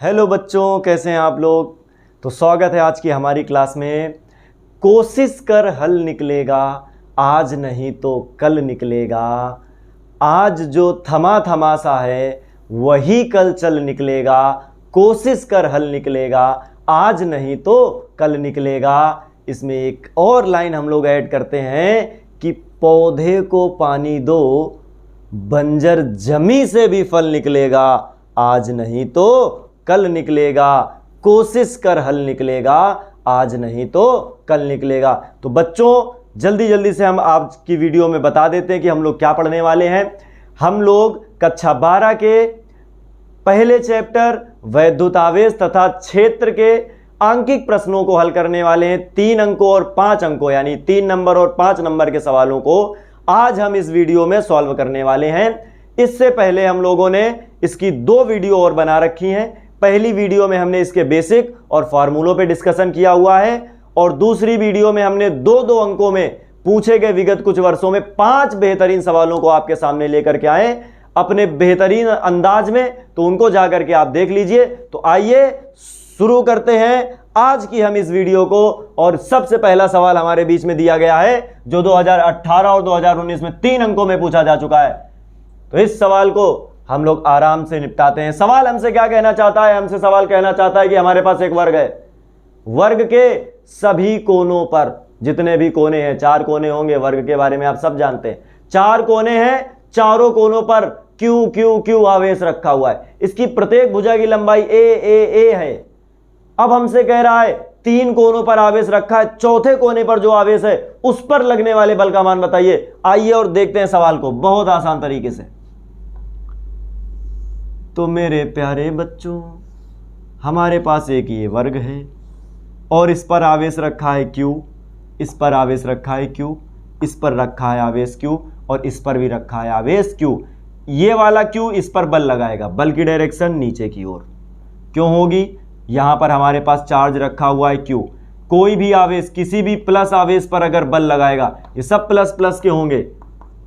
Hello बच्चों, कैसे हैं आप लोग। तो स्वागत है आज की हमारी क्लास में। कोशिश कर हल निकलेगा, आज नहीं तो कल निकलेगा। आज जो थमा थमा सा है वही कल चल निकलेगा। कोशिश कर हल निकलेगा, आज नहीं तो कल निकलेगा। इसमें एक और लाइन हम लोग ऐड करते हैं कि पौधे को पानी दो, बंजर जमी से भी फल निकलेगा। आज नहीं तो कल निकलेगा। कोशिश कर हल निकलेगा, आज नहीं तो कल निकलेगा। तो बच्चों जल्दी जल्दी से हम आज की वीडियो में बता देते हैं कि हम लोग क्या पढ़ने वाले हैं। हम लोग कक्षा 12 के पहले चैप्टर वैद्युत आवेश तथा क्षेत्र के आंकिक प्रश्नों को हल करने वाले हैं। 3 अंकों और 5 अंकों यानी 3 नंबर और 5 नंबर के सवालों को आज हम इस वीडियो में सॉल्व करने वाले हैं। इससे पहले हम लोगों ने इसकी 2 वीडियो और बना रखी हैं। पहली वीडियो में हमने इसके बेसिक और फार्मूलों पे डिस्कशन किया हुआ है और दूसरी वीडियो में हमने 2-2 अंकों में पूछे गए विगत कुछ वर्षों में 5 बेहतरीन सवालों को आपके सामने लेकर के आए अपने बेहतरीन अंदाज में। तो उनको जाकर के आप देख लीजिए। तो आइए शुरू करते हैं आज की हम इस वीडियो को। और सबसे पहला सवाल हमारे बीच में दिया गया है जो 2018 और 2019 में 3 अंकों में पूछा जा चुका है। तो इस सवाल को हम लोग आराम से निपटाते हैं। सवाल हमसे क्या कहना चाहता है? हमसे सवाल कहना चाहता है कि हमारे पास एक वर्ग है, वर्ग के सभी कोनों पर जितने भी कोने हैं, 4 कोने होंगे, वर्ग के बारे में आप सब जानते हैं। 4 कोने हैं, चारों कोनों पर क्यू क्यू क्यू आवेश रखा हुआ है। इसकी प्रत्येक भुजा की लंबाई ए है। अब हमसे कह रहा है 3 कोनों पर आवेश रखा है, चौथे कोने पर जो आवेश है उस पर लगने वाले बल का मान बताइए। आइए और देखते हैं सवाल को बहुत आसान तरीके से। तो मेरे प्यारे बच्चों, हमारे पास एक ये वर्ग है और इस पर आवेश रखा है Q, इस पर आवेश रखा है Q, इस पर रखा है आवेश Q और इस पर भी रखा है आवेश Q। ये वाला Q इस पर बल लगाएगा, बल की डायरेक्शन नीचे की ओर क्यों होगी? यहाँ पर हमारे पास चार्ज रखा हुआ है Q। कोई भी आवेश किसी भी प्लस आवेश पर अगर बल लगाएगा, ये सब प्लस प्लस के होंगे,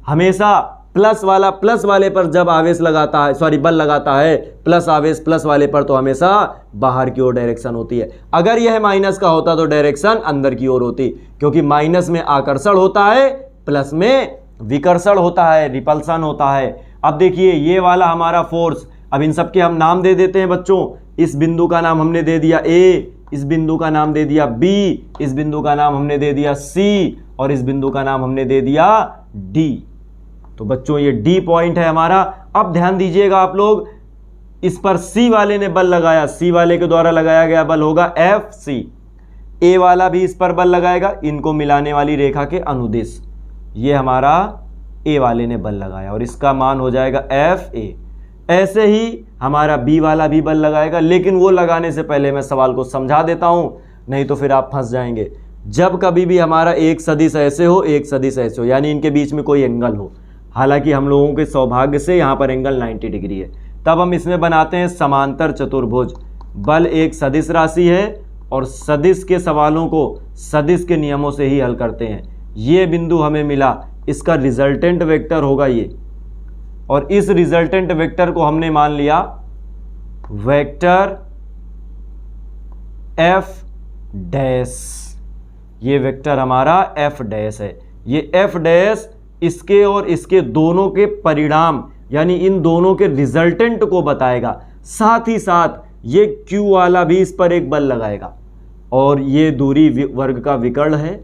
हमेशा प्लस वाला प्लस वाले पर जब आवेश लगाता है बल लगाता है प्लस आवेश प्लस वाले पर, तो हमेशा बाहर की ओर डायरेक्शन होती है। अगर यह माइनस का होता तो डायरेक्शन अंदर की ओर होती, क्योंकि माइनस में आकर्षण होता है, प्लस में विकर्षण होता है, रिपल्सन होता है। अब देखिए ये वाला हमारा फोर्स, अब इन सब के हम नाम दे देते हैं बच्चों। इस बिंदु का नाम हमने दे दिया A, इस बिंदु का नाम दे दिया B, इस बिंदु का नाम हमने दे दिया C और इस बिंदु का नाम हमने दे दिया D। तो बच्चों ये D पॉइंट है हमारा। अब ध्यान दीजिएगा आप लोग, इस पर C वाले ने बल लगाया, C वाले के द्वारा लगाया गया बल होगा FC। A वाला भी इस पर बल लगाएगा, इनको मिलाने वाली रेखा के अनुदिश। ये हमारा A वाले ने बल लगाया और इसका मान हो जाएगा FA। ऐसे ही हमारा B वाला भी बल लगाएगा, लेकिन वो लगाने से पहले मैं सवाल को समझा देता हूं, नहीं तो फिर आप फंस जाएंगे। जब कभी भी हमारा एक सदिश ऐसे हो, एक सदिश ऐसे हो, यानी इनके बीच में कोई एंगल हो, हालांकि हम लोगों के सौभाग्य से यहाँ पर एंगल 90 डिग्री है, तब हम इसमें बनाते हैं समांतर चतुर्भुज। बल एक सदिश राशि है और सदिश के सवालों को सदिश के नियमों से ही हल करते हैं। ये बिंदु हमें मिला, इसका रिजल्टेंट वेक्टर होगा ये, और इस रिजल्टेंट वेक्टर को हमने मान लिया वेक्टर F डैश। ये वेक्टर हमारा F डैश है। ये F डैश इसके और इसके दोनों के परिणाम यानी इन दोनों के रिजल्टेंट को बताएगा। साथ ही साथ ये Q वाला भी इस पर एक बल लगाएगा और ये दूरी वर्ग का विकर्ण है।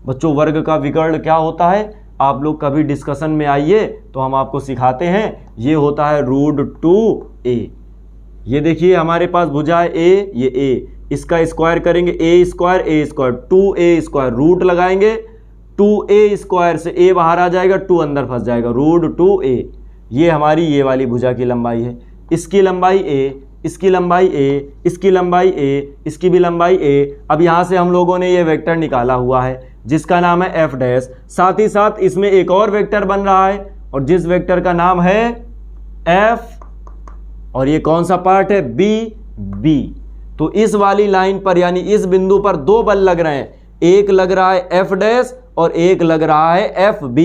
बच्चों वर्ग का विकर्ण क्या होता है? आप लोग कभी डिस्कशन में आइए तो हम आपको सिखाते हैं। ये होता है √2a। ये देखिए हमारे पास भुजा है A, ये A, इसका स्क्वायर करेंगे a square 2a square, root लगाएंगे 2a स्क्वायर से a बाहर आ जाएगा, 2 अंदर फंस जाएगा, √2a। ये हमारी ये वाली भुजा की लंबाई है। इसकी लंबाई a, इसकी लंबाई a, इसकी लंबाई a, इसकी भी लंबाई a। अब यहाँ से हम लोगों ने ये वेक्टर निकाला हुआ है जिसका नाम है F डैश। साथ ही साथ इसमें एक और वेक्टर बन रहा है और जिस वेक्टर का नाम है F, और ये कौन सा पार्ट है? B। तो इस वाली लाइन पर यानी इस बिंदु पर 2 बल लग रहे हैं, एक लग रहा है F डैश और एक लग रहा है FB।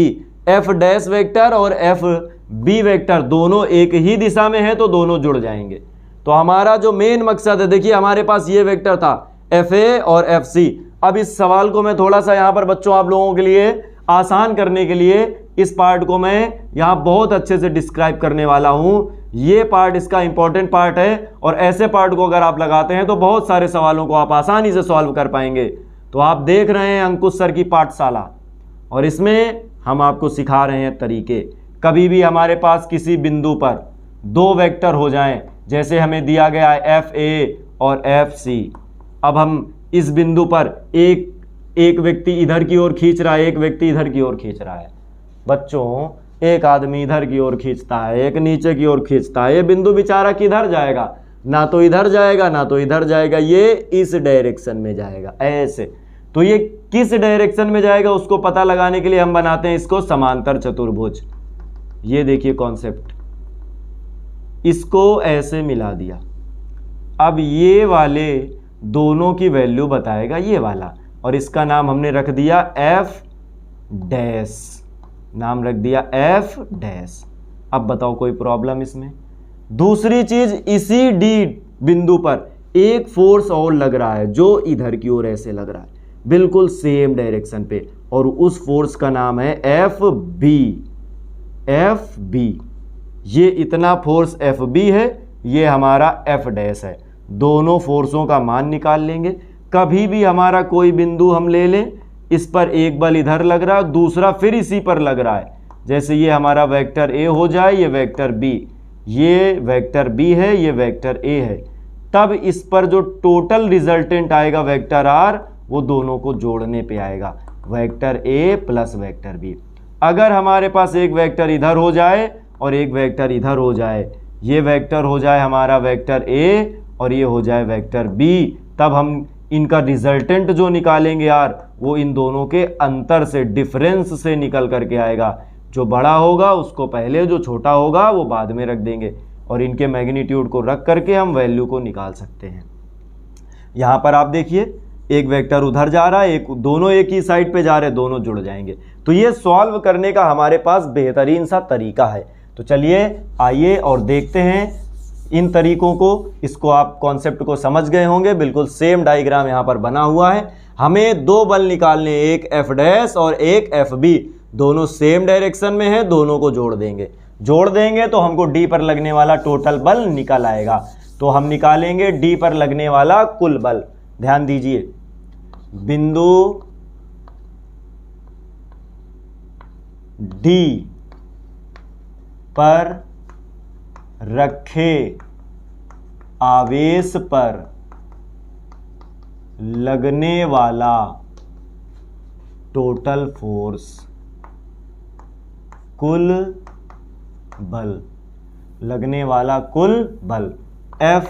F डैश वेक्टर और FB वेक्टर दोनों एक ही दिशा में है तो दोनों जुड़ जाएंगे। तो हमारा जो मेन मकसद है, देखिए हमारे पास ये वेक्टर था FA और FC। अब इस सवाल को मैं थोड़ा सा यहाँ पर बच्चों आप लोगों के लिए आसान करने के लिए इस पार्ट को मैं यहाँ बहुत अच्छे से डिस्क्राइब करने वाला हूँ। ये पार्ट इसका इंपॉर्टेंट पार्ट है और ऐसे पार्ट को अगर आप लगाते हैं तो बहुत सारे सवालों को आप आसानी से सॉल्व कर पाएंगे। तो आप देख रहे हैं अंकुश सर की पाठशाला और इसमें हम आपको सिखा रहे हैं तरीके। कभी भी हमारे पास किसी बिंदु पर दो वेक्टर हो जाएं, जैसे हमें दिया गया है FA और FC। अब हम इस बिंदु पर एक व्यक्ति इधर की ओर खींच रहा है, एक व्यक्ति इधर की ओर खींच रहा है। बच्चों एक आदमी इधर की ओर खींचता है, एक नीचे की ओर खींचता है। ये बिंदु बेचारा किधर जाएगा? ना तो इधर जाएगा ना तो इधर जाएगा, ये इस डायरेक्शन में जाएगा ऐसे। तो ये किस डायरेक्शन में जाएगा उसको पता लगाने के लिए हम बनाते हैं इसको समांतर चतुर्भुज। ये देखिए कॉन्सेप्ट, इसको ऐसे मिला दिया। अब ये वाले दोनों की वैल्यू बताएगा ये वाला, और इसका नाम हमने रख दिया F डैश, नाम रख दिया F डैश। अब बताओ कोई प्रॉब्लम इसमें? दूसरी चीज, इसी D बिंदु पर एक फोर्स और लग रहा है जो इधर की ओर ऐसे लग रहा है, बिल्कुल सेम डायरेक्शन पे, और उस फोर्स का नाम है FB। FB, ये इतना फोर्स FB है, ये हमारा F डैश है। दोनों फोर्सों का मान निकाल लेंगे। कभी भी हमारा कोई बिंदु हम ले लें, इस पर एक बल इधर लग रहा है, दूसरा फिर इसी पर लग रहा है। जैसे ये हमारा वेक्टर A हो जाए, ये वेक्टर B, ये वेक्टर B है, ये वेक्टर A है। तब इस पर जो टोटल रिजल्टेंट आएगा वेक्टर R, वो दोनों को जोड़ने पे आएगा, vector A plus vector B। अगर हमारे पास एक वेक्टर इधर हो जाए और एक वेक्टर इधर हो जाए, ये वेक्टर हो जाए हमारा वेक्टर A और ये हो जाए वेक्टर B, तब हम इनका रिजल्टेंट जो निकालेंगे यार, वो इन दोनों के अंतर से, डिफरेंस से निकल करके आएगा। जो बड़ा होगा उसको पहले, जो छोटा होगा वो बाद में रख देंगे, और इनके मैग्नीट्यूड को रख करके हम वैल्यू को निकाल सकते हैं। यहाँ पर आप देखिए एक वेक्टर उधर जा रहा है, दोनों एक ही साइड पे जा रहे हैं, दोनों जुड़ जाएंगे। तो ये सॉल्व करने का हमारे पास बेहतरीन सा तरीका है। तो चलिए आइए और देखते हैं इन तरीकों को। इसको आप कॉन्सेप्ट को समझ गए होंगे, बिल्कुल सेम डायग्राम यहाँ पर बना हुआ है। हमें दो बल निकालने, एक F डैश और एक FB, दोनों सेम डायरेक्शन में है, दोनों को जोड़ देंगे तो हमको D पर लगने वाला टोटल बल निकल आएगा। तो हम निकालेंगे D पर लगने वाला कुल बल। ध्यान दीजिए, बिंदु D पर रखे आवेश पर लगने वाला टोटल फोर्स, कुल बल, लगने वाला कुल बल F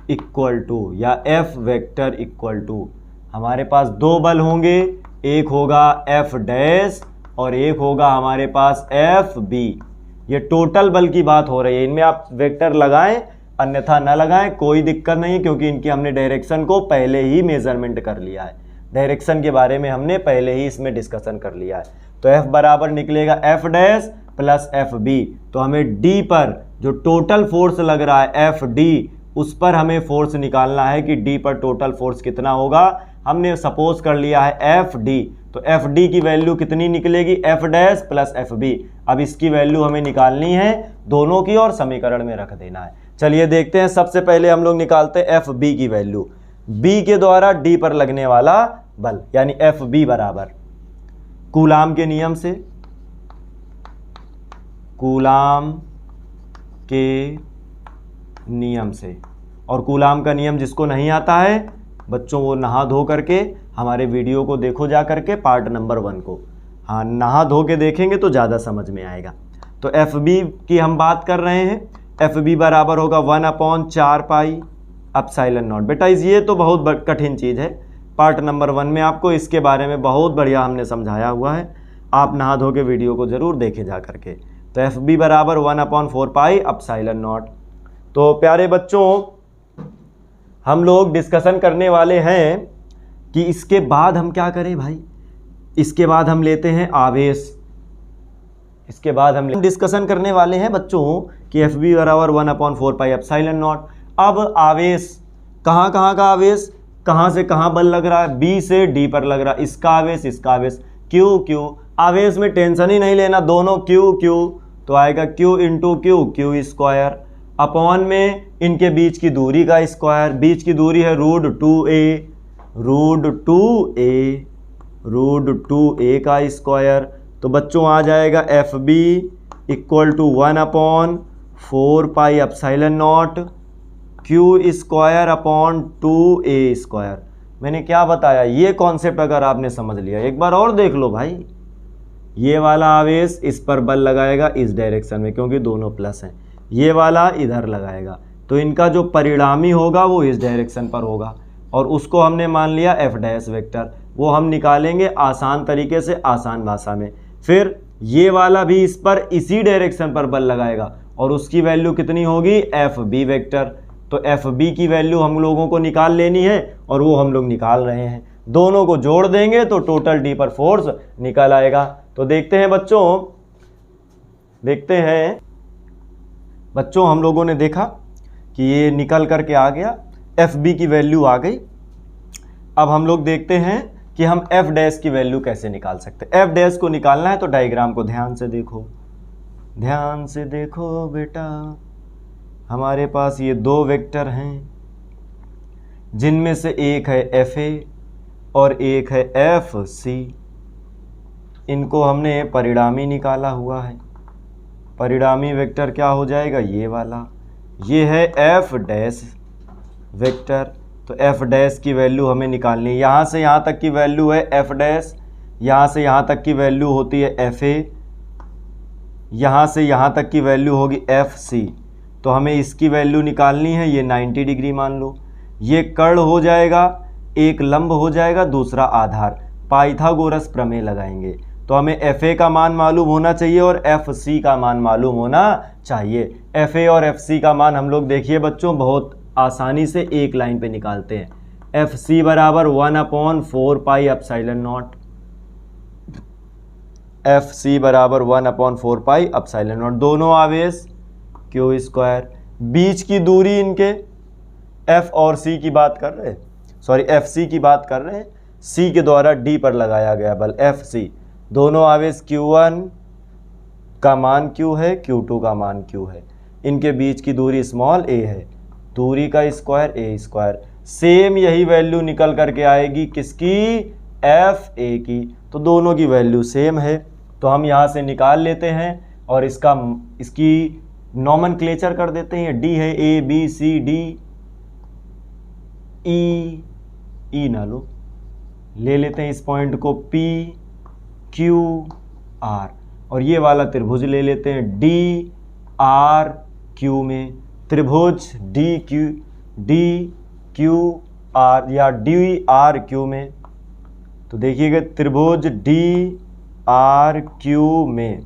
इक्वल टू, या F वेक्टर इक्वल टू, हमारे पास दो बल होंगे, एक होगा F डैश और एक होगा हमारे पास FB। ये टोटल बल की बात हो रही है। इनमें आप वेक्टर लगाएं अन्यथा न लगाएं, कोई दिक्कत नहीं, क्योंकि इनकी हमने डायरेक्शन को पहले ही मेजरमेंट कर लिया है। डायरेक्शन के बारे में हमने पहले ही इसमें डिस्कशन कर लिया है। तो F बराबर निकलेगा F डैश प्लस FB। तो हमें D पर जो टोटल फोर्स लग रहा है FD, उस पर हमें फोर्स निकालना है कि D पर टोटल फोर्स कितना होगा। हमने सपोज कर लिया है FD, तो FD की वैल्यू कितनी निकलेगी? F dash plus FB। अब इसकी वैल्यू हमें निकालनी है दोनों की और समीकरण में रख देना है। चलिए देखते हैं। सबसे पहले हम लोग निकालते हैं FB की वैल्यू, B के द्वारा D पर लगने वाला बल, यानी FB बराबर कूलाम के नियम से, कूलाम के नियम से। और कूलाम का नियम जिसको नहीं आता है बच्चों, वो नहा धो करके हमारे वीडियो को देखो जा करके, पार्ट नंबर 1 को। हाँ, नहा धो के देखेंगे तो ज़्यादा समझ में आएगा। तो FB की हम बात कर रहे हैं। FB बराबर होगा 1/4 पाई एप्सिलॉन नॉट। बेटा ये तो बहुत कठिन चीज़ है, पार्ट नंबर 1 में आपको इसके बारे में बहुत बढ़िया हमने समझाया हुआ है। आप नहा धो के वीडियो को ज़रूर देखे जा करके। तो FB बराबर 1/4 पाई एप्सिलॉन नॉट। तो प्यारे बच्चों, हम लोग डिस्कशन करने वाले हैं कि इसके बाद हम क्या करें भाई। इसके बाद हम लेते हैं आवेश। इसके बाद हम डिस्कशन करने वाले हैं बच्चों कि एफ बी बराबर 1/4πε0। अब आवेश कहाँ कहाँ का आवेश, कहाँ से कहाँ बल लग रहा है, बी से डी पर लग रहा है, इसका आवेश इसका आवेश, क्यू क्यू, आवेश में टेंशन ही नहीं लेना, दोनों क्यू क्यू, तो आएगा Q into Q, Q square, upon में इनके बीच की दूरी का स्क्वायर, बीच की दूरी है √2a, √2a का स्क्वायर। तो बच्चों आ जाएगा F B equal to 1/4πε0 Q square upon 2a square. मैंने क्या बताया, ये कॉन्सेप्ट अगर आपने समझ लिया, एक बार और देख लो भाई, ये वाला आवेश इस पर बल लगाएगा इस डायरेक्शन में क्योंकि दोनों प्लस हैं, ये वाला इधर लगाएगा, तो इनका जो परिणामी होगा वो इस डायरेक्शन पर होगा, और उसको हमने मान लिया एफ डैश वेक्टर, वो हम निकालेंगे आसान तरीके से, आसान भाषा में। फिर ये वाला भी इस पर इसी डायरेक्शन पर बल लगाएगा और उसकी वैल्यू कितनी होगी, एफ बी वेक्टर। तो एफ बी की वैल्यू हम लोगों को निकाल लेनी है और वो हम लोग निकाल रहे हैं, दोनों को जोड़ देंगे तो टोटल डी पर फोर्स निकल आएगा। तो देखते हैं बच्चों हम लोगों ने देखा कि ये निकल करके आ गया, एफ बी की वैल्यू आ गई। अब हम लोग देखते हैं कि हम एफ डैश की वैल्यू कैसे निकाल सकते हैं। एफ डैश को निकालना है तो डायग्राम को ध्यान से देखो बेटा, हमारे पास ये दो वेक्टर हैं जिनमें से एक है एफ ए और एक है एफ सी। इनको हमने परिणामी निकाला हुआ है, परिणामी वेक्टर क्या हो जाएगा, ये वाला, ये है एफ डैश वेक्टर। तो एफ डैश की वैल्यू हमें निकालनी है, यहाँ से यहाँ तक की वैल्यू है एफ डैश, यहाँ से यहाँ तक की वैल्यू होती है एफ ए, यहाँ से यहाँ तक की वैल्यू होगी एफ सी। तो हमें इसकी वैल्यू निकालनी है, ये 90 डिग्री मान लो, ये कर्ण हो जाएगा, एक लंब हो जाएगा, दूसरा आधार, पाइथागोरस प्रमेय लगाएंगे। तो हमें एफ ए का मान मालूम होना चाहिए और एफ सी का मान मालूम होना चाहिए। एफ ए और एफ सी का मान हम लोग देखिए बच्चों बहुत आसानी से एक लाइन पे निकालते हैं। एफ सी बराबर 1/4πε0, एफ सी बराबर 1/4πε0, दोनों आवेश क्यू स्क्वायर, बीच की दूरी इनके एफ और सी की बात कर रहे हैं, सॉरी एफ सी की बात कर रहे हैं, सी के द्वारा डी पर लगाया गया बल एफ सी, दोनों आवेश Q1 का मान Q है, Q2 का मान Q है, इनके बीच की दूरी स्मॉल a है, दूरी का स्क्वायर a स्क्वायर। सेम यही वैल्यू निकल करके आएगी किसकी, एफ ए की, तो दोनों की वैल्यू सेम है। तो हम यहाँ से निकाल लेते हैं और इसकी नॉमेनक्लेचर कर देते हैं। डी है ए बी सी डी, ई ना लो, ले लेते हैं इस पॉइंट को P Q R, और ये वाला त्रिभुज ले लेते हैं D R Q में, त्रिभुज D Q R या D R Q में। तो देखिएगा त्रिभुज D R Q में,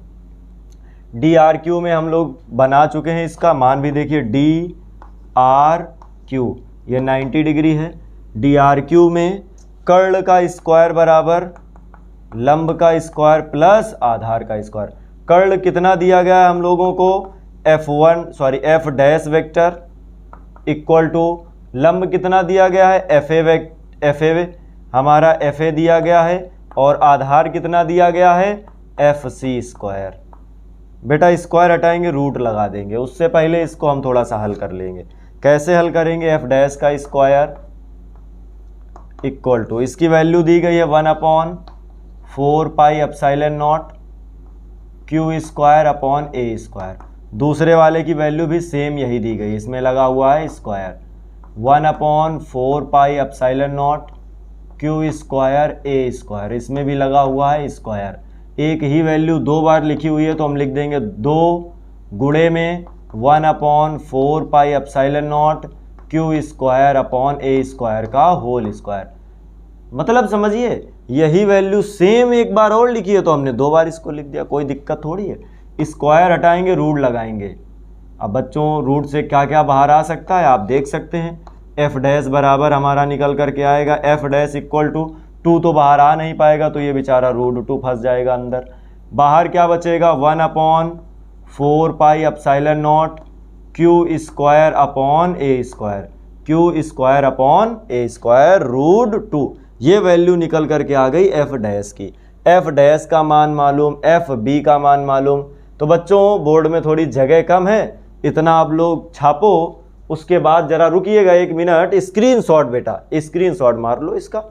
D R Q में हम लोग बना चुके हैं, इसका मान भी देखिए D R Q, ये 90 डिग्री है। D R Q में कर्ण का स्क्वायर बराबर लंब का स्क्वायर प्लस आधार का स्क्वायर। कर्ण कितना दिया गया है हम लोगों को, F dash vector equal to लंब कितना दिया गया है, एफ ए हमारा एफ ए दिया गया है, और आधार कितना दिया गया है, एफ सी स्क्वायर। बेटा स्क्वायर हटाएंगे रूट लगा देंगे, उससे पहले इसको हम थोड़ा सा हल कर लेंगे। कैसे हल करेंगे, एफ डैश का स्क्वायर इक्वल टू, इसकी वैल्यू दी गई है 1/4πε0 Q square upon A square, दूसरे वाले की वैल्यू भी सेम यही दी गई, इसमें लगा हुआ है स्क्वायर, 1/4πε0 क्यू स्क्वायर ए स्क्वायर, इसमें भी लगा हुआ है स्क्वायर। एक ही वैल्यू दो बार लिखी हुई है तो हम लिख देंगे 2 गुणे में 1/4πε0 Q square upon A square का होल स्क्वायर। मतलब समझिए यही वैल्यू सेम एक बार और लिखी है तो हमने 2 बार इसको लिख दिया, कोई दिक्कत थोड़ी है। स्क्वायर हटाएंगे रूट लगाएंगे। अब बच्चों रूट से क्या क्या बाहर आ सकता है आप देख सकते हैं। एफ डैश बराबर हमारा निकल करके आएगा एफ डैश इक्वल टू 2 तो बाहर आ नहीं पाएगा तो ये बेचारा √2 फंस जाएगा अंदर। बाहर क्या बचेगा 1/4 pi epsilon naught Q square upon A square, Q square upon A square root 2। ये वैल्यू निकल करके आ गई एफ डैश की। एफ डैश का मान मालूम, एफ बी का मान मालूम। तो बच्चों बोर्ड में थोड़ी जगह कम है, इतना आप लोग छापो, उसके बाद जरा रुकिएगा 1 मिनट, स्क्रीनशॉट बेटा, स्क्रीनशॉट मार लो इसका।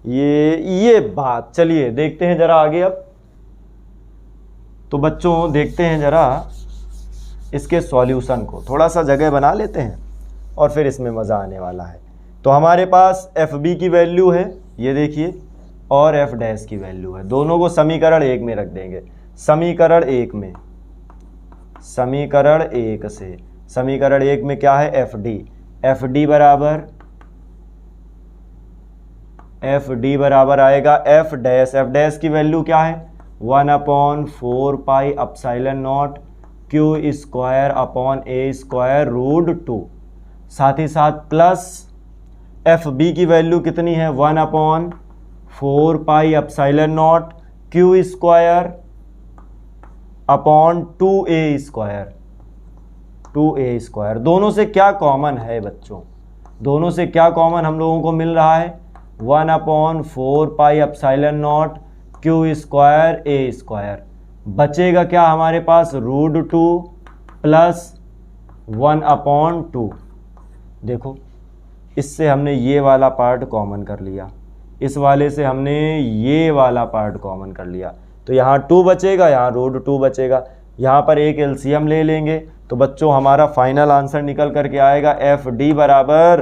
ये बात, चलिए देखते हैं जरा आगे। अब तो बच्चों देखते हैं जरा इसके सॉल्यूशन को, थोड़ा सा जगह बना लेते हैं और फिर इसमें मज़ा आने वाला है। तो हमारे पास एफ बी की वैल्यू है, ये देखिए, और एफ डैश की वैल्यू है। दोनों को समीकरण 1 में रख देंगे। समीकरण 1 में, समीकरण 1 से, समीकरण 1 में क्या है एफ डी, एफ डी बराबर आएगा एफ डैश की वैल्यू क्या है 1/4 pi epsilon naught Q square upon A square root 2। साथ ही साथ प्लस एफ बी की वैल्यू कितनी है 1/4 pi epsilon naught Q square upon 2a square. दोनों से क्या कॉमन है बच्चों, दोनों से क्या कॉमन हम लोगों को मिल रहा है 1/4 pi epsilon naught Q square ए स्क्वायर। बचेगा क्या हमारे पास रूट 2 प्लस 1/2। देखो इससे हमने ये वाला पार्ट कॉमन कर लिया, इस वाले से हमने ये वाला पार्ट कॉमन कर लिया, तो यहाँ 2 बचेगा, यहाँ रूट 2 बचेगा। यहाँ पर एक एलसीएम ले लेंगे तो बच्चों हमारा फाइनल आंसर निकल करके आएगा एफ डी बराबर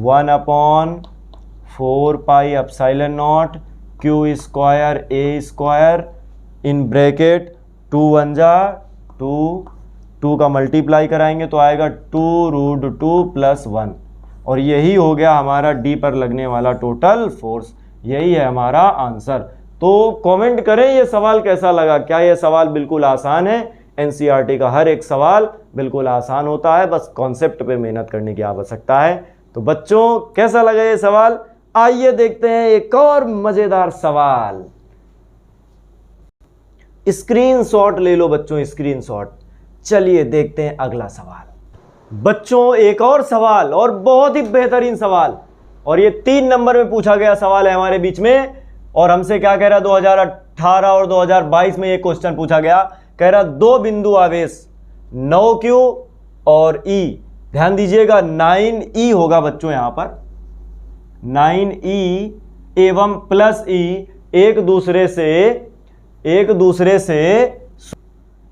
1/4 pi epsilon naught Q square A square in bracket 2 1 जा 2 का मल्टीप्लाई कराएंगे तो आएगा 2 रूट 2 प्लस 1। और यही हो गया हमारा डी पर लगने वाला टोटल फोर्स, यही है हमारा आंसर। तो कमेंट करें ये सवाल कैसा लगा। क्या ये सवाल बिल्कुल आसान है? एनसीईआरटी का हर एक सवाल बिल्कुल आसान होता है, बस कॉन्सेप्ट पे मेहनत करने की आवश्यकता है। तो बच्चों कैसा लगा ये सवाल? आइए देखते हैं एक और मजेदार सवाल। स्क्रीनशॉट ले लो बच्चों, स्क्रीनशॉट। चलिए देखते हैं अगला सवाल। बच्चों एक और सवाल, और बहुत ही बेहतरीन सवाल, और ये 3 नंबर में पूछा गया सवाल है हमारे बीच में। और हमसे क्या कह रहा, 2018 और 2022 में ये क्वेश्चन पूछा गया। कह रहा 2 बिंदु आवेश 9Q और E, ध्यान दीजिएगा 9E होगा बच्चों, यहां पर 9E एवं प्लस E एक दूसरे से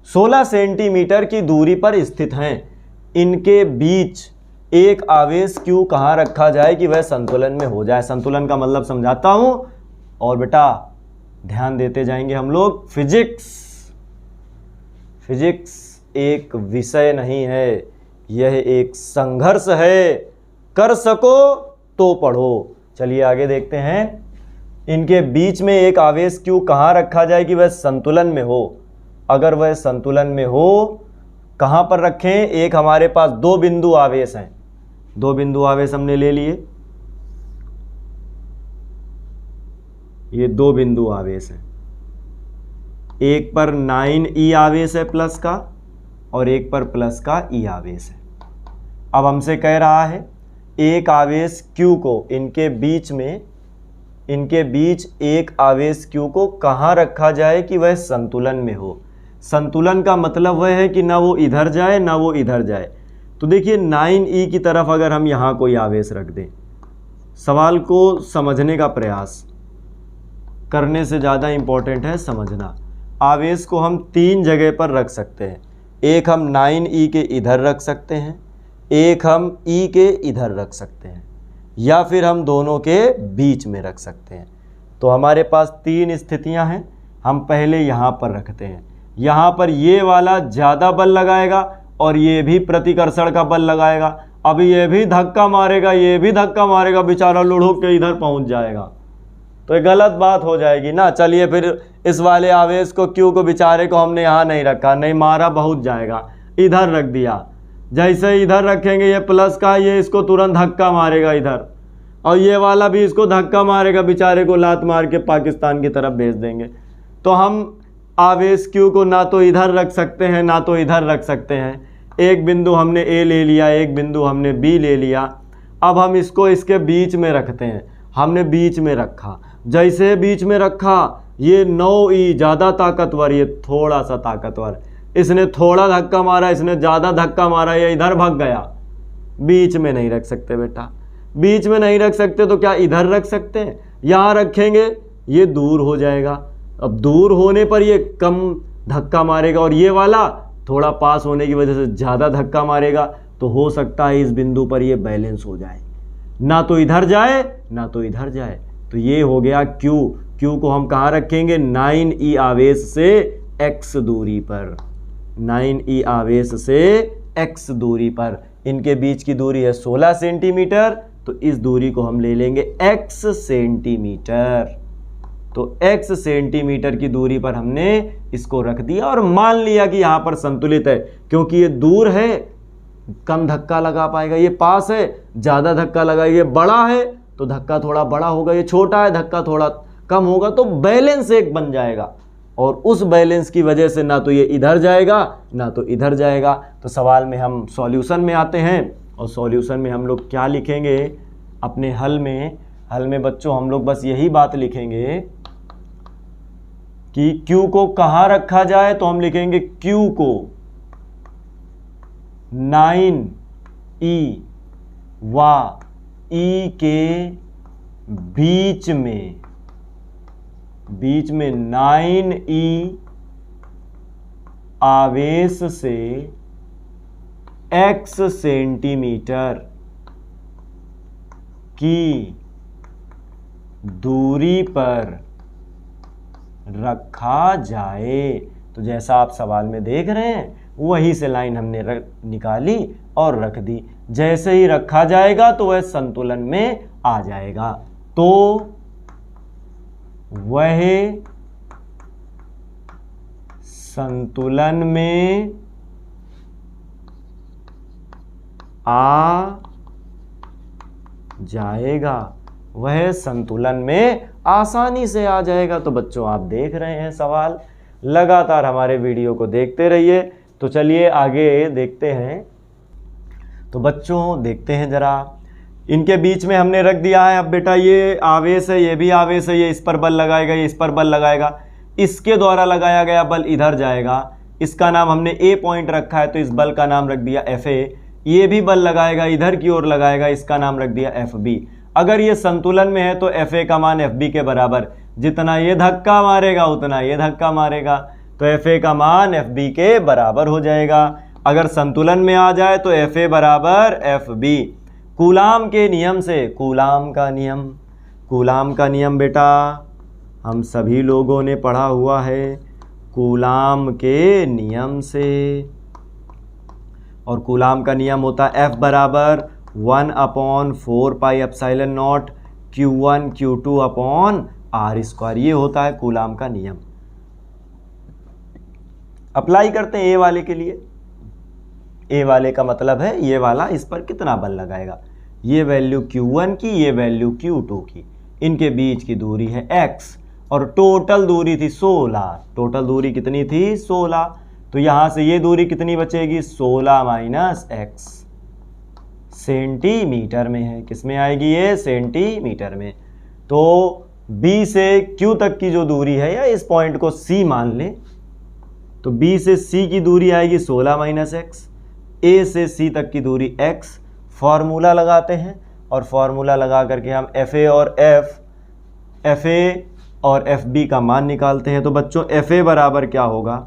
16 सेंटीमीटर की दूरी पर स्थित हैं। इनके बीच एक आवेश Q कहाँ रखा जाए कि वह संतुलन में हो जाए। संतुलन का मतलब समझाता हूं, और बेटा ध्यान देते जाएंगे हम लोग। फिजिक्स एक विषय नहीं है, यह एक संघर्ष है। कर सको तो पढ़ो। चलिए आगे देखते हैं। इनके बीच में एक आवेश Q कहाँ रखा जाए कि वह संतुलन में हो। अगर वह संतुलन में हो, कहाँ पर रखें? एक हमारे पास 2 बिंदु आवेश हैं, 2 बिंदु आवेश हमने ले लिए, ये 2 बिंदु आवेश हैं। एक पर 9E आवेश है प्लस का, और एक पर प्लस का E आवेश है। अब हमसे कह रहा है एक आवेश Q को, इनके बीच एक आवेश Q को कहाँ रखा जाए कि वह संतुलन में हो। संतुलन का मतलब वह है कि ना वो इधर जाए ना वो इधर जाए। तो देखिए 9E की तरफ अगर हम यहाँ कोई आवेश रख दें, सवाल को समझने का प्रयास करने से ज़्यादा इम्पोर्टेंट है समझना। आवेश को हम 3 जगह पर रख सकते हैं। एक हम 9E के इधर रख सकते हैं, एक हम E के इधर रख सकते हैं, या फिर हम दोनों के बीच में रख सकते हैं। तो हमारे पास 3 स्थितियां हैं। हम पहले यहाँ पर रखते हैं। यहाँ पर ये वाला ज़्यादा बल लगाएगा और ये भी प्रतिकर्षण का बल लगाएगा। अब ये भी धक्का मारेगा, ये भी धक्का मारेगा, बेचारा लुढ़क के इधर पहुँच जाएगा, तो ये गलत बात हो जाएगी ना। चलिए फिर इस वाले आवेश को Q को बेचारे को हमने यहाँ नहीं रखा, नहीं मारा, बहुत जाएगा, इधर रख दिया। जैसे इधर रखेंगे ये प्लस का, ये इसको तुरंत धक्का मारेगा इधर, और ये वाला भी इसको धक्का मारेगा, बेचारे को लात मार के पाकिस्तान की तरफ भेज देंगे। तो हम आवेश Q को ना तो इधर रख सकते हैं ना तो इधर रख सकते हैं। एक बिंदु हमने A ले लिया, एक बिंदु हमने B ले लिया। अब हम इसको इसके बीच में रखते हैं। हमने बीच में रखा, जैसे बीच में रखा, ये 9E ज़्यादा ताकतवर, ये थोड़ा सा ताकतवर। इसने थोड़ा धक्का मारा, इसने ज़्यादा धक्का मारा, ये इधर भाग गया। बीच में नहीं रख सकते बेटा, बीच में नहीं रख सकते तो क्या इधर रख सकते हैं? यहाँ रखेंगे, ये दूर हो जाएगा। अब दूर होने पर ये कम धक्का मारेगा और ये वाला थोड़ा पास होने की वजह से ज़्यादा धक्का मारेगा। तो हो सकता है इस बिंदु पर ये बैलेंस हो जाए, ना तो इधर जाए ना तो इधर जाए। तो ये हो गया Q। Q को हम कहाँ रखेंगे? 9E आवेश से x दूरी पर। 9E आवेश से x दूरी पर। इनके बीच की दूरी है 16 सेंटीमीटर, तो इस दूरी को हम ले लेंगे x सेंटीमीटर। तो x सेंटीमीटर की दूरी पर हमने इसको रख दिया और मान लिया कि यहाँ पर संतुलित है, क्योंकि ये दूर है कम धक्का लगा पाएगा, ये पास है ज़्यादा धक्का लगाएगा। ये बड़ा है तो धक्का थोड़ा बड़ा होगा, ये छोटा है धक्का थोड़ा कम होगा, तो बैलेंस एक बन जाएगा। और उस बैलेंस की वजह से ना तो ये इधर जाएगा ना तो इधर जाएगा। तो सवाल में हम सॉल्यूशन में आते हैं और सॉल्यूशन में हम लोग क्या लिखेंगे अपने हल में बच्चों हम लोग बस यही बात लिखेंगे कि Q को कहाँ रखा जाए। तो हम लिखेंगे Q को 9E व E के बीच में 9E आवेश से x सेंटीमीटर की दूरी पर रखा जाए। तो जैसा आप सवाल में देख रहे हैं वही से लाइन हमने निकाली और रख दी। जैसे ही रखा जाएगा तो वह संतुलन में आ जाएगा। तो वह संतुलन में आ जाएगा, वह संतुलन में आसानी से आ जाएगा। तो बच्चों आप देख रहे हैं सवाल, लगातार हमारे वीडियो को देखते रहिए। तो चलिए आगे देखते हैं। तो बच्चों देखते हैं जरा, इनके बीच में हमने रख दिया है। अब बेटा ये आवेश है, ये भी आवेश है, ये इस पर बल लगाएगा, ये इस पर बल लगाएगा, इसके द्वारा लगाया गया बल इधर जाएगा। इसका नाम हमने ए पॉइंट रखा है तो इस बल का नाम रख दिया FA। ये भी बल लगाएगा, इधर की ओर लगाएगा, इसका नाम रख दिया FB। अगर ये संतुलन में है तो FA का मान FB के बराबर, जितना ये धक्का मारेगा उतना ये धक्का मारेगा, तो FA का मान FB के बराबर हो जाएगा। अगर संतुलन में आ जाए तो FA बराबर FB। कूलाम के नियम से, कूलाम का नियम बेटा हम सभी लोगों ने पढ़ा हुआ है। कूलाम के नियम से, और कूलाम का नियम होता है F बराबर 1/4 pi epsilon not Q1 Q2 upon R square. ये होता है कूलाम का नियम। अप्लाई करते हैं ए वाले के लिए। ए वाले का मतलब है ये वाला इस पर कितना बल लगाएगा। ये वैल्यू Q1 की, ये वैल्यू Q2 की, इनके बीच की दूरी है x और टोटल दूरी थी 16। टोटल दूरी कितनी थी? 16। तो यहाँ से ये दूरी कितनी बचेगी? 16 माइनस x। सेंटीमीटर में है, किस में आएगी ये? सेंटीमीटर में। तो B से Q तक की जो दूरी है, या इस पॉइंट को C मान लें, तो B से C की दूरी आएगी 16 माइनस x। A से C तक की दूरी x। फॉर्मूला लगाते हैं और फॉर्मूला लगा करके हम FA और FB का मान निकालते हैं। तो बच्चों FA बराबर क्या होगा?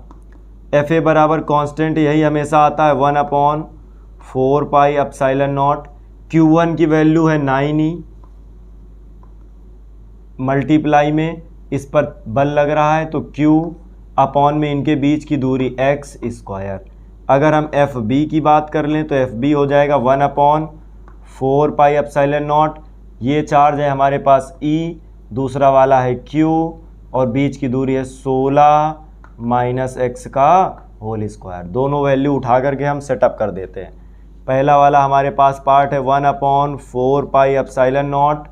FA बराबर कांस्टेंट यही हमेशा आता है 1/4 पाई एप्सिलॉन नॉट। Q1 की वैल्यू है 9E, मल्टीप्लाई में इस पर बल लग रहा है तो Q अपॉन में इनके बीच की दूरी x स्क्वायर। अगर हम FB की बात कर लें तो FB हो जाएगा 1/4 पाई एप्सिलॉन नॉट। ये चार्ज है हमारे पास E, दूसरा वाला है Q और बीच की दूरी है 16 माइनस x का होल स्क्वायर। दोनों वैल्यू उठा करके हम सेटअप कर देते हैं। पहला वाला हमारे पास पार्ट है 1/4 pi epsilon naught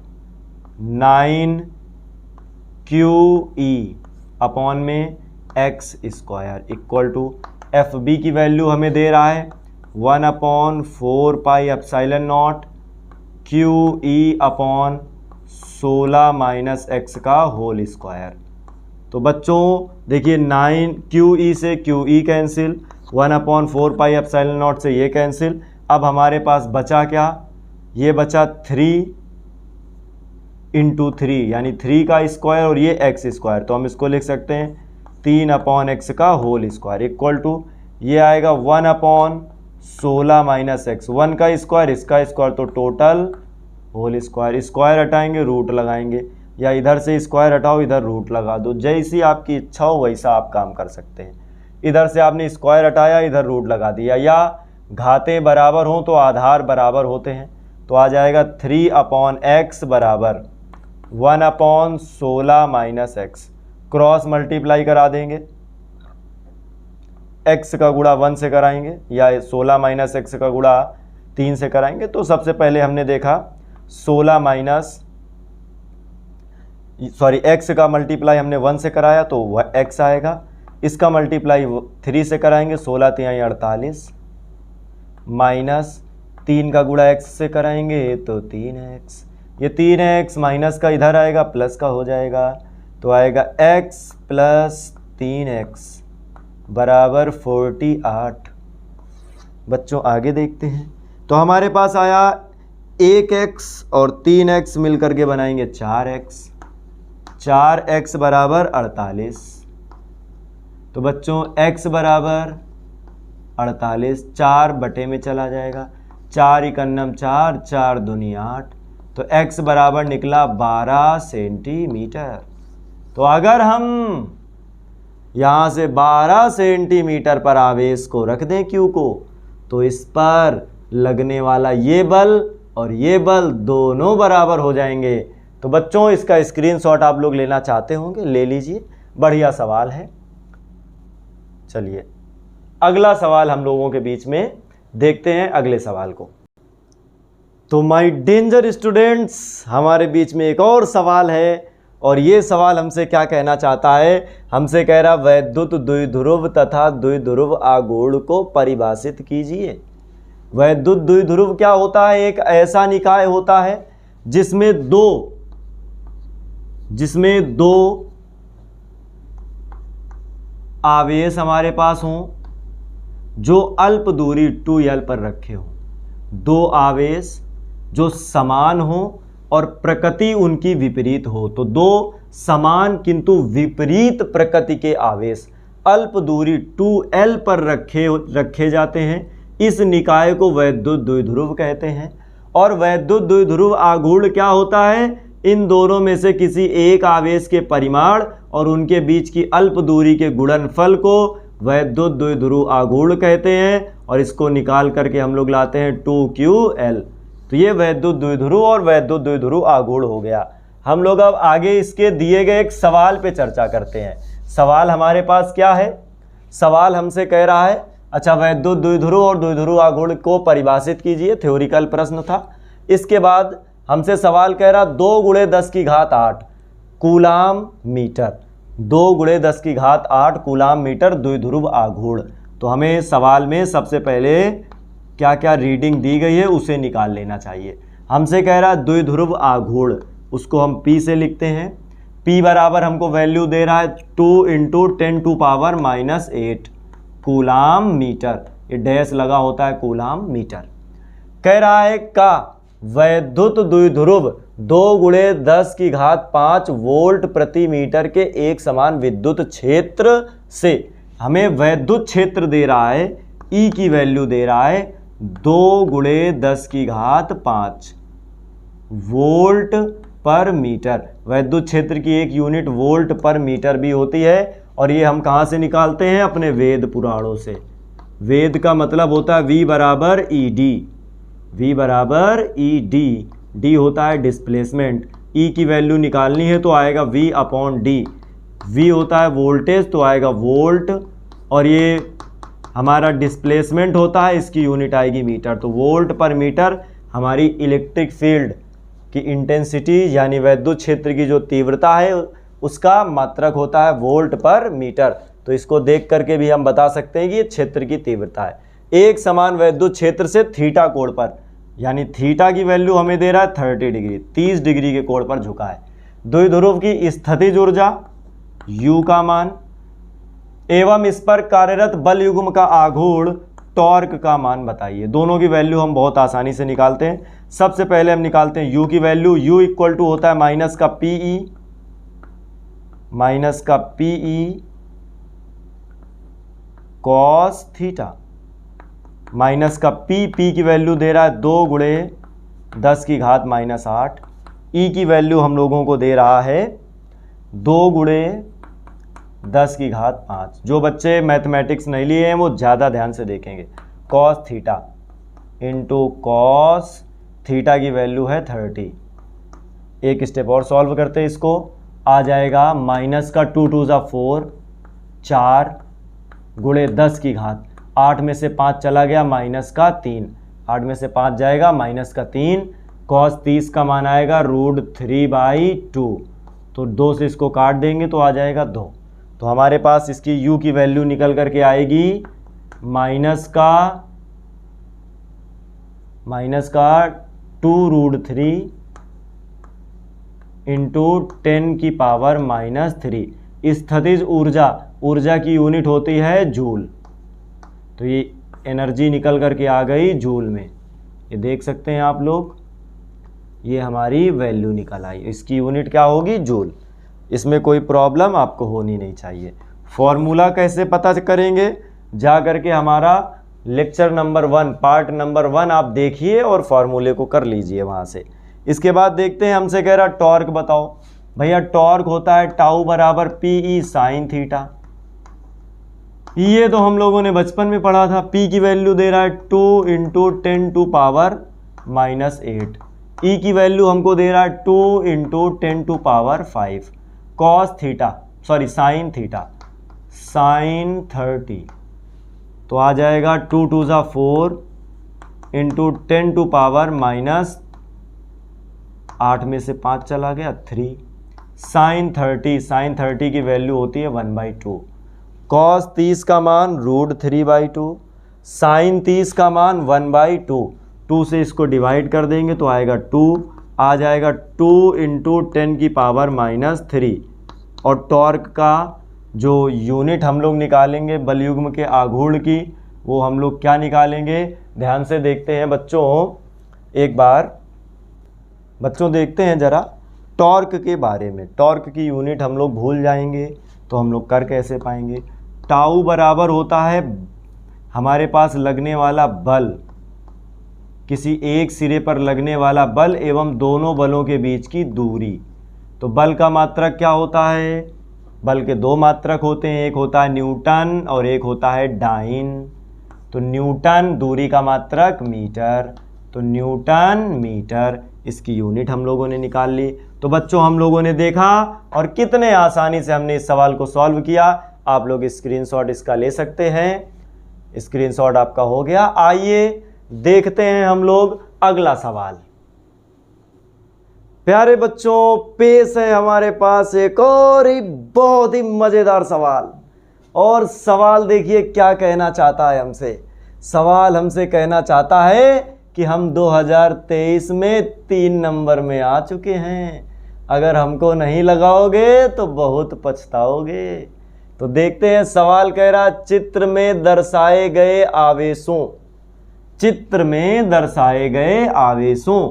9QE upon में X square equal to F B की वैल्यू हमें दे रहा है 1/4 pi epsilon naught Q E upon 16 minus X का होल स्क्वायर। तो बच्चों देखिए 9 क्यू ई से Q E cancel, 1/4 pi epsilon naught से ये कैंसिल। अब हमारे पास बचा क्या, ये बचा 3 × 3 यानी 3 का स्क्वायर और ये एक्स स्क्वायर। तो हम इसको लिख सकते हैं 3/x का होल स्क्वायर इक्वल टू ये आएगा 1/16 माइनस एक्स, 1 का स्क्वायर इसका स्क्वायर, तो टोटल होल स्क्वायर। स्क्वायर हटाएंगे रूट लगाएंगे, या इधर से स्क्वायर हटाओ इधर रूट लगा दो, जैसी आपकी इच्छा हो वैसा आप काम कर सकते हैं। इधर से आपने स्क्वायर हटाया इधर रूट लगा दिया, या घाते बराबर हों तो आधार बराबर होते हैं, तो आ जाएगा 3/x बराबर 1/16 माइनस एक्स। क्रॉस मल्टीप्लाई करा देंगे, x का गुणा 1 से कराएंगे या 16 माइनस एक्स का गुणा 3 से कराएंगे। तो सबसे पहले हमने देखा 16 माइनस x का मल्टीप्लाई हमने 1 से कराया तो वह x आएगा, इसका मल्टीप्लाई 3 से कराएंगे 16 × 48 माइनस 3 का गुणा x से कराएंगे तो 3x, ये 3x माइनस का इधर आएगा प्लस का हो जाएगा, तो आएगा x प्लस 3x बराबर 48। बच्चों आगे देखते हैं, तो हमारे पास आया 1x और 3x मिलकर के बनाएंगे 4x, 4x बराबर 48। तो बच्चों x बराबर 48 4 बटे में चला जाएगा, 4 × 4, 4 दूनी 8, तो x बराबर निकला 12 सेंटीमीटर। तो अगर हम यहाँ से 12 सेंटीमीटर पर आवेश को रख दें Q को, तो इस पर लगने वाला ये बल और ये बल दोनों बराबर हो जाएंगे। तो बच्चों इसका स्क्रीनशॉट आप लोग लेना चाहते होंगे, ले लीजिए, बढ़िया सवाल है। चलिए अगला सवाल हम लोगों के बीच में देखते हैं अगले सवाल को। तो माय डेंजर स्टूडेंट्स, हमारे बीच में एक और सवाल है, और ये सवाल हमसे क्या कहना चाहता है, हमसे कह रहा वैद्युत द्विध्रुव तथा द्विध्रुव आघूर्ण को परिभाषित कीजिए। वैद्युत द्विध्रुव क्या होता है, एक ऐसा निकाय होता है जिसमें दो आवेश हमारे पास हों जो अल्प दूरी 2l पर रखे हों, दो आवेश जो समान हो और प्रकृति उनकी विपरीत हो। तो दो समान किंतु विपरीत प्रकृति के आवेश अल्प दूरी 2l पर रखे जाते हैं, इस निकाय को वैद्युत द्विध्रुव कहते हैं। और वैद्युत द्विध्रुव आघूर्ण क्या होता है, इन दोनों में से किसी एक आवेश के परिमाण और उनके बीच की अल्प दूरी के गुणनफल को वैद्युत द्विध्रुव आघूर्ण कहते हैं, और इसको निकाल करके हम लोग लाते हैं 2ql। तो ये वैद्युत द्विध्रुव और वैद्युत द्विध्रुव आघूर्ण हो गया। हम लोग अब आगे इसके दिए गए एक सवाल पे चर्चा करते हैं। सवाल हमारे पास क्या है, सवाल हमसे कह रहा है अच्छा वैद्युत द्विध्रुव और द्विध्रुव आघूर्ण को परिभाषित कीजिए, थ्योरिकल प्रश्न था। इसके बाद हमसे सवाल कह रहा 2 × 10⁸ कूलाम मीटर, 2 × 10⁸ कूलाम मीटर द्विध्रुव आघूर्ण। तो हमें सवाल में सबसे पहले क्या क्या रीडिंग दी गई है उसे निकाल लेना चाहिए। हमसे कह रहा है द्विध्रुव आघूर्ण, उसको हम P से लिखते हैं। P बराबर हमको वैल्यू दे रहा है 2 × 10⁻⁸ कूलाम मीटर, ये डैश लगा होता है कूलाम मीटर। कह रहा है का वैद्युत द्विध्रुव 2 × 10⁵ वोल्ट प्रति मीटर के एक समान विद्युत क्षेत्र से, हमें वैद्युत क्षेत्र दे रहा है, E की वैल्यू दे रहा है 2 × 10⁵ वोल्ट पर मीटर। वैद्युत क्षेत्र की एक यूनिट वोल्ट पर मीटर भी होती है, और ये हम कहाँ से निकालते हैं, अपने वेद पुराणों से। वेद का मतलब होता है V बराबर ED, V बराबर ED, D होता है डिस्प्लेसमेंट। E की वैल्यू निकालनी है तो आएगा V/D, V होता है वोल्टेज तो आएगा वोल्ट, और ये हमारा डिस्प्लेसमेंट होता है, इसकी यूनिट आएगी मीटर। तो वोल्ट पर मीटर हमारी इलेक्ट्रिक फील्ड की इंटेंसिटी यानी वैद्युत क्षेत्र की जो तीव्रता है उसका मात्रक होता है वोल्ट पर मीटर। तो इसको देख करके भी हम बता सकते हैं कि ये क्षेत्र की तीव्रता है। एक समान वैद्युत क्षेत्र से थीटा कोण पर, यानी थीटा की वैल्यू हमें दे रहा है 30 डिग्री, 30 डिग्री के कोण पर झुका है। द्विध्रुव की स्थितिज ऊर्जा U का मान एवं इस पर कार्यरत बल युग्म का आघूर्ण टॉर्क का मान बताइए। दोनों की वैल्यू हम बहुत आसानी से निकालते हैं। सबसे पहले हम निकालते हैं U की वैल्यू। U इक्वल टू होता है माइनस का PE कॉस थीटा, माइनस का P की वैल्यू दे रहा है 2 गुणे 10 की घात -8। E की वैल्यू हम लोगों को दे रहा है 2 गुणे 10 की घात 5। जो बच्चे मैथमेटिक्स नहीं लिए हैं वो ज़्यादा ध्यान से देखेंगे। Cos theta into cos theta की वैल्यू है 30। एक स्टेप और सॉल्व करते हैं इसको। आ जाएगा माइनस का 2 2 ज़ा 4, 4 गुणे 10 की घात 8 में से 5 चला गया माइनस का 3, 8 में से 5 जाएगा माइनस का 3। कॉस 30 का मान आएगा √3/2, तो 2 से इसको काट देंगे तो आ जाएगा 2। तो हमारे पास इसकी U की वैल्यू निकल करके आएगी माइनस का 2√3 इंटू 10 की पावर -3। स्थितिज ऊर्जा की यूनिट होती है जूल, तो ये एनर्जी निकल करके आ गई जूल में। ये देख सकते हैं आप लोग, ये हमारी वैल्यू निकल आई। इसकी यूनिट क्या होगी? जूल। इसमें कोई प्रॉब्लम आपको होनी नहीं चाहिए। फॉर्मूला कैसे पता करेंगे? जा करके हमारा लेक्चर नंबर 1 पार्ट नंबर 1 आप देखिए और फॉर्मूले को कर लीजिए वहाँ से। इसके बाद देखते हैं, हमसे कह रहा टॉर्क बताओ। भैया टॉर्क होता है टाउ बराबर PE साइन थीटा। ये तो हम लोगों ने बचपन में पढ़ा था। P की वैल्यू दे रहा है 2 इंटू 10 टू पावर -8। E की वैल्यू हमको दे रहा है 2 into 10 to power 5। Cos theta sine theta sine 30, तो आ जाएगा 2 2 ज़ा 4 इंटू 10 टू पावर -8 में से 5 चला गया 3। साइन 30 की वैल्यू होती है 1/2। कॉस 30 का मान √3/2, साइन 30 का मान 1/2। 2 से इसको डिवाइड कर देंगे तो आएगा 2, आ जाएगा 2 इंटू 10 की पावर -3। और टॉर्क का जो यूनिट हम लोग निकालेंगे बल युग्म के आघूर्ण की, वो हम लोग क्या निकालेंगे? ध्यान से देखते हैं बच्चों, एक बार बच्चों देखते हैं ज़रा टॉर्क के बारे में। टॉर्क की यूनिट हम लोग भूल जाएंगे तो हम लोग कर कैसे पाएंगे? टाउ बराबर होता है हमारे पास लगने वाला बल, किसी एक सिरे पर लगने वाला बल एवं दोनों बलों के बीच की दूरी। तो बल का मात्रक क्या होता है? बल के 2 मात्रक होते हैं, एक होता है न्यूटन और एक होता है डाइन। तो न्यूटन दूरी का मात्रक मीटर, तो न्यूटन मीटर, इसकी यूनिट हम लोगों ने निकाल ली। तो बच्चों हम लोगों ने देखा और कितने आसानी से हमने इस सवाल को सॉल्व किया। आप लोग स्क्रीनशॉट इसका ले सकते हैं। स्क्रीनशॉट आपका हो गया। आइए देखते हैं हम लोग अगला सवाल। प्यारे बच्चों, पेश है हमारे पास एक और ही बहुत ही मज़ेदार सवाल। और सवाल देखिए क्या कहना चाहता है हमसे। सवाल हमसे कहना चाहता है कि हम 2023 में 3 नंबर में आ चुके हैं। अगर हमको नहीं लगाओगे तो बहुत पछताओगे। तो देखते हैं, सवाल कह रहा चित्र में दर्शाए गए आवेशों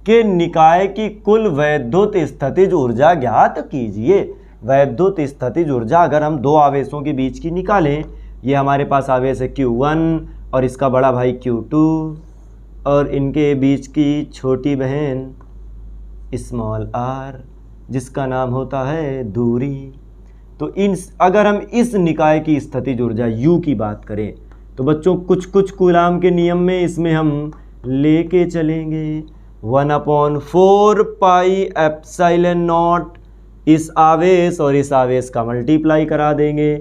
के निकाय की कुल वैद्युत स्थितिज ऊर्जा ज्ञात कीजिए। वैद्युत स्थितिज ऊर्जा अगर हम 2 आवेशों के बीच की निकालें, ये हमारे पास आवेश है Q1 और इसका बड़ा भाई Q2 और इनके बीच की छोटी बहन स्मॉल r जिसका नाम होता है दूरी। तो अगर हम इस निकाय की स्थितिज ऊर्जा U की बात करें तो बच्चों कुछ कूलाम के नियम में इसमें हम लेके चलेंगे 1/4 पाई एप्सिलॉन नॉट। इस आवेश और इस आवेश का मल्टीप्लाई करा देंगे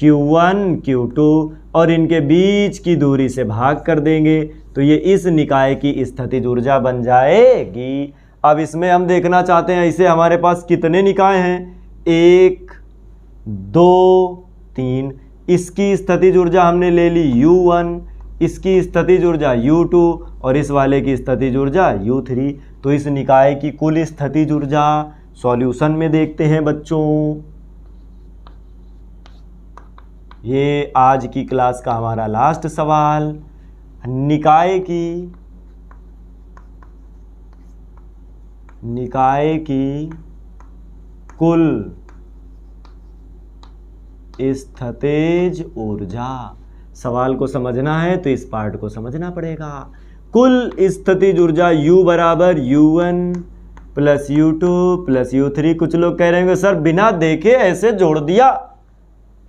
Q1 Q2 और इनके बीच की दूरी से भाग कर देंगे, तो ये इस निकाय की स्थितिज ऊर्जा बन जाएगी। अब इसमें हम देखना चाहते हैं इसे हमारे पास कितने निकाय हैं, 1 2 3, इसकी स्थितिज ऊर्जा हमने ले ली U1, इसकी स्थितिज ऊर्जा U2 और इस वाले की स्थितिज ऊर्जा U3। तो इस निकाय की कुल स्थितिज ऊर्जा सॉल्यूशन में देखते हैं बच्चों। ये आज की क्लास का हमारा लास्ट सवाल। निकाय की कुल स्थितिज ऊर्जा। सवाल को समझना है तो इस पार्ट को समझना पड़ेगा। कुल स्थितिज ऊर्जा U बराबर U1 plus U2 plus U3। कुछ लोग कह रहे हैं सर बिना देखे ऐसे जोड़ दिया।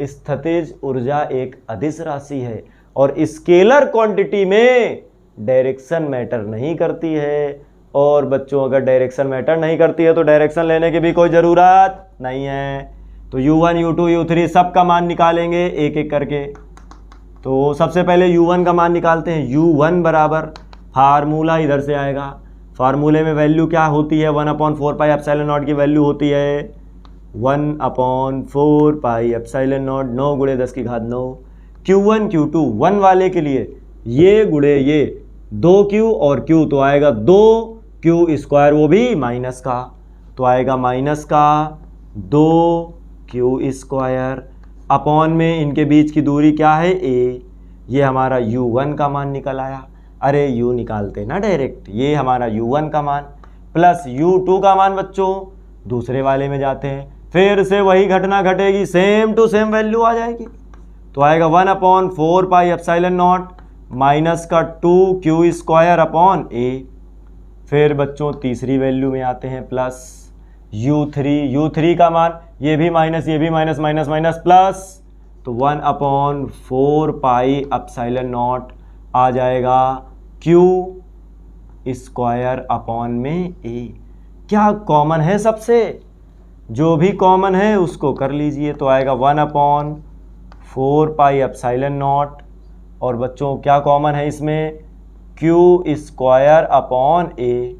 स्थितिज ऊर्जा एक अदिश राशि है और स्केलर क्वांटिटी में डायरेक्शन मैटर नहीं करती है। और बच्चों अगर डायरेक्शन मैटर नहीं करती है तो डायरेक्शन लेने की भी कोई ज़रूरत नहीं है। तो U1 U2 U3 सब का मान निकालेंगे एक एक करके। तो सबसे पहले U1 का मान निकालते हैं। U1 बराबर फार्मूला इधर से आएगा। फार्मूले में वैल्यू क्या होती है? 1/4 पाई एप्सिलॉन नॉट की वैल्यू होती है 1/4 पाई एप्सिलॉन नॉट 9 गुणे 10 की घात 9। Q1 Q2 1 वाले के लिए ये गुणे ये 2Q और Q तो आएगा 2Q स्क्वायर, वो भी माइनस का। तो आएगा माइनस का 2Q स्क्वायर अपॉन में इनके बीच की दूरी क्या है A। ये हमारा U1 का मान निकल आया। अरे U निकालते ना डायरेक्ट। ये हमारा U1 का मान प्लस U2 का मान बच्चों दूसरे वाले में जाते हैं, फिर से वही घटना घटेगी, सेम टू सेम वैल्यू आ जाएगी। तो आएगा 1/4 पाई एप्सिलॉन नॉट माइनस का 2Q स्क्वायर अपॉन A। फिर बच्चों तीसरी वैल्यू में आते हैं प्लस U3 का मान ये भी माइनस माइनस माइनस प्लस, तो 1/4 पाई एप्सिलॉन नॉट आ जाएगा Q स्क्वायर अपॉन में A। क्या कॉमन है सबसे? जो भी कॉमन है उसको कर लीजिए। तो आएगा 1/4 पाई एप्सिलॉन नॉट और बच्चों क्या कॉमन है इसमें? Q square upon A।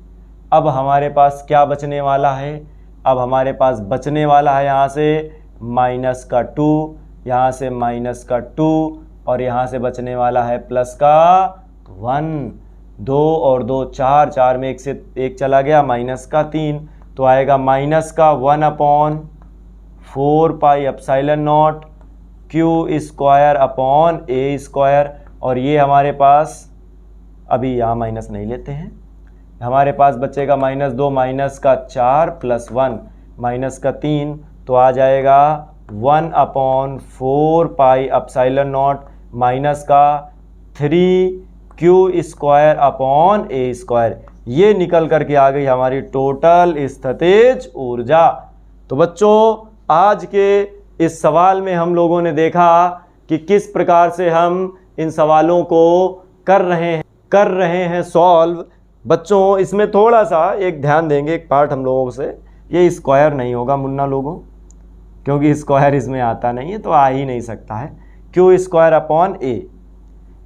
अब हमारे पास क्या बचने वाला है? अब हमारे पास बचने वाला है यहाँ से माइनस का 2, यहाँ से माइनस का 2 और यहाँ से बचने वाला है प्लस का 1। 2 और 2 4, 4 में 1 से 1 चला गया, माइनस का 3। तो आएगा माइनस का 1/4 pi epsilon not Q square upon A square. और ये हमारे पास अभी यहाँ माइनस नहीं लेते हैं, हमारे पास बचेगा -2 माइनस का 4 प्लस 1 माइनस का 3। तो आ जाएगा 1/4 पाई एप्सिलॉन नॉट माइनस का 3Q square upon A square. ये निकल करके आ गई हमारी टोटल स्थितिज ऊर्जा। तो बच्चों आज के इस सवाल में हम लोगों ने देखा कि किस प्रकार से हम इन सवालों को कर रहे हैं सॉल्व। बच्चों इसमें थोड़ा सा एक ध्यान देंगे, एक पार्ट हम लोगों से, ये स्क्वायर नहीं होगा मुन्ना लोगों, क्योंकि स्क्वायर इसमें आता नहीं है तो आ ही नहीं सकता है। Q square upon A,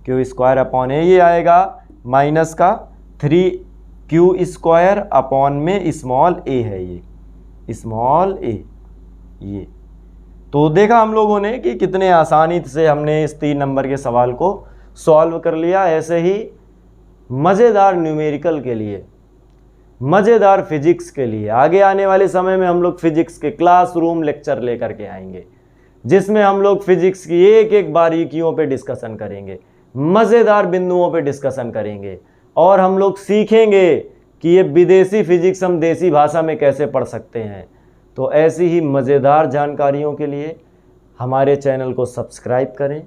Q square upon A ये आएगा माइनस का 3Q स्क्वायर अपॉन में स्मॉल a है, ये स्मॉल a। ये तो देखा हम लोगों ने कि कितने आसानी से हमने इस 3 नंबर के सवाल को सॉल्व कर लिया। ऐसे ही मज़ेदार न्यूमेरिकल के लिए, मज़ेदार फिजिक्स के लिए आगे आने वाले समय में हम लोग फिजिक्स के क्लासरूम लेक्चर लेकर के आएंगे, जिसमें हम लोग फिजिक्स की एक एक बारीकियों पे डिस्कशन करेंगे, मज़ेदार बिंदुओं पे डिस्कशन करेंगे और हम लोग सीखेंगे कि ये विदेशी फिजिक्स हम देसी भाषा में कैसे पढ़ सकते हैं। तो ऐसी ही मज़ेदार जानकारियों के लिए हमारे चैनल को सब्सक्राइब करें,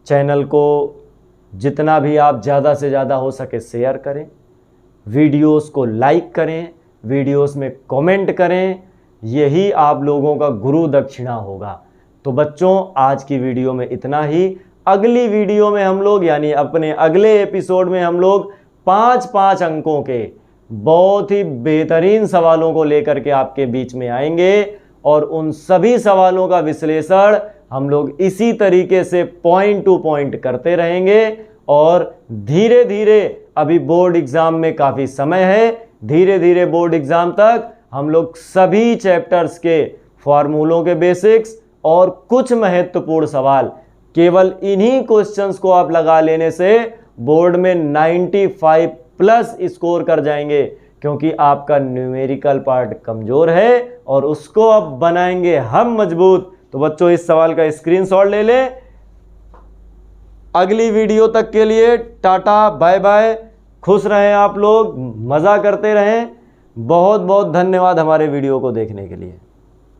चैनल को जितना भी आप ज़्यादा से ज़्यादा हो सके शेयर करें, वीडियोस को लाइक करें, वीडियोस में कमेंट करें। यही आप लोगों का गुरु दक्षिणा होगा। तो बच्चों आज की वीडियो में इतना ही। अगली वीडियो में हम लोग यानी अपने अगले एपिसोड में हम लोग 5-5 अंकों के बहुत ही बेहतरीन सवालों को लेकर के आपके बीच में आएंगे और उन सभी सवालों का विश्लेषण हम लोग इसी तरीके से पॉइंट टू पॉइंट करते रहेंगे। और धीरे धीरे, अभी बोर्ड एग्जाम में काफ़ी समय है, धीरे धीरे बोर्ड एग्जाम तक हम लोग सभी चैप्टर्स के फॉर्मूलों के बेसिक्स और कुछ महत्वपूर्ण सवाल। केवल इन्हीं क्वेश्चंस को आप लगा लेने से बोर्ड में 95 प्लस स्कोर कर जाएंगे, क्योंकि आपका न्यूमेरिकल पार्ट कमजोर है और उसको अब बनाएंगे हम मजबूत। तो बच्चों इस सवाल का स्क्रीनशॉट ले लें। अगली वीडियो तक के लिए टाटा बाय बाय। खुश रहें आप लोग, मज़ा करते रहें। बहुत बहुत धन्यवाद हमारे वीडियो को देखने के लिए।